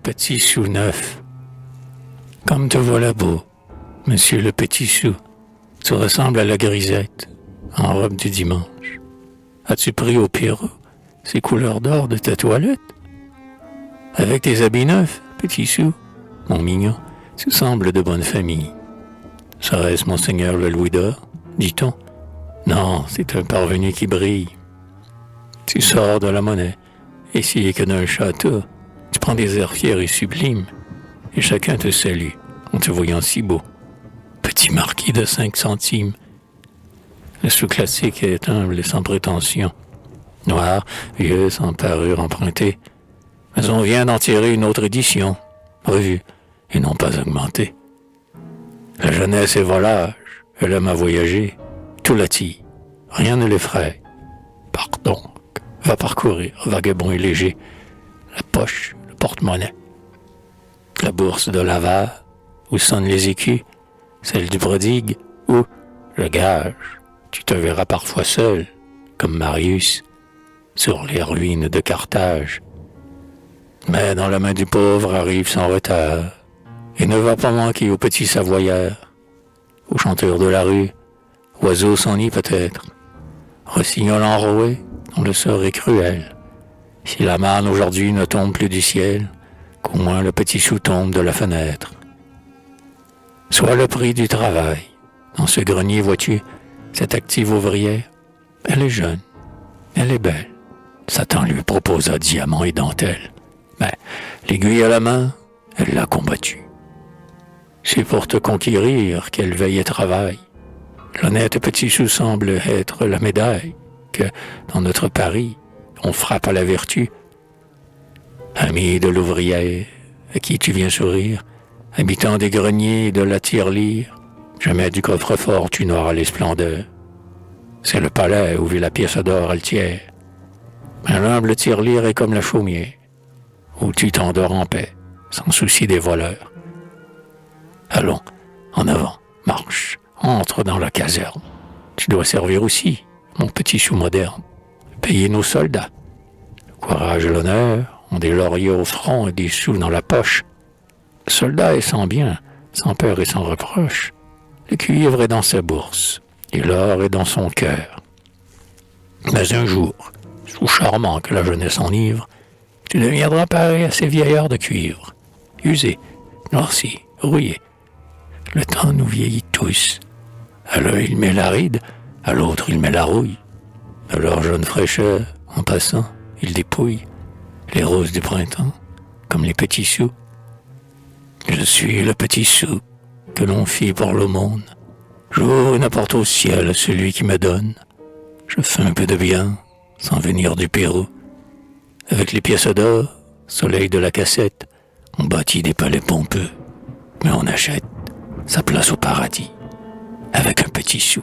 petit sou neuf. Comme te voilà beau, monsieur le petit sou. Tu ressembles à la grisette, en robe du dimanche. As-tu pris au Pierrot ces couleurs d'or de ta toilette? Avec tes habits neufs, petit sou, mon mignon, tu sembles de bonne famille. Serait-ce monseigneur le louis d'or, dit-on? Non, c'est un parvenu qui brille. Tu sors de la monnaie, et si que d'un château, tu prends des airs fiers et sublimes, et chacun te salue en te voyant si beau. Petit marquis de 5 centimes. Le sous-classique est humble et sans prétention. Noir, vieux, sans parure empruntée. Mais on vient d'en tirer une autre édition, revue, et non pas augmentée. La jeunesse est volage, elle aime à voyager, tout l'attire, rien ne l'effraie. Pars donc, va parcourir, vagabond et léger, la poche, le porte-monnaie, la bourse de l'avare, où sonnent les écus, celle du prodigue, ou le gage. Tu te verras parfois seul, comme Marius, sur les ruines de Carthage. Mais dans la main du pauvre arrive sans retard, et ne va pas manquer aux petits savoyards, aux chanteurs de la rue, oiseaux sans nid peut-être, rossignol enroué, dont le sort est cruel. Si la manne aujourd'hui ne tombe plus du ciel, qu'au moins le petit sou tombe de la fenêtre. Soit le prix du travail. Dans ce grenier, vois-tu, cette active ouvrière, elle est jeune, elle est belle. Satan lui proposa diamants et dentelles. Mais l'aiguille à la main, elle l'a combattu. C'est pour te conquérir qu'elle veille et travaille. L'honnête petit sou semble être la médaille que, dans notre Paris, on frappe à la vertu. Ami de l'ouvrière, à qui tu viens sourire, habitant des greniers et de la tirelire, jamais du coffre-fort tu n'auras les splendeurs. C'est le palais où vit la pièce d'or altière. Mais l'humble tirelire est comme la chaumière, où tu t'endors en paix, sans souci des voleurs. Allons, en avant, marche, entre dans la caserne. Tu dois servir aussi, mon petit sou moderne, payer nos soldats. Le courage et l'honneur ont des lauriers au front et des sous dans la poche. Le soldat est sans bien, sans peur et sans reproche. Le cuivre est dans sa bourse, et l'or est dans son cœur. Mais un jour, sous charmant que la jeunesse enivre, tu deviendras pareil à ces vieillards de cuivre, usés, noircis, rouillés. Le temps nous vieillit tous. À l'un il met la ride, à l'autre il met la rouille. De leur jeune fraîcheur, en passant, ils dépouillent les roses du printemps, comme les petits sous. Je suis le petit sou que l'on fit pour le monde. J'ouvre une porte au ciel à celui qui me donne. Je fais un peu de bien, sans venir du Pérou. Avec les pièces d'or, soleil de la cassette, on bâtit des palais pompeux, mais on achète sa place au paradis avec un petit sou.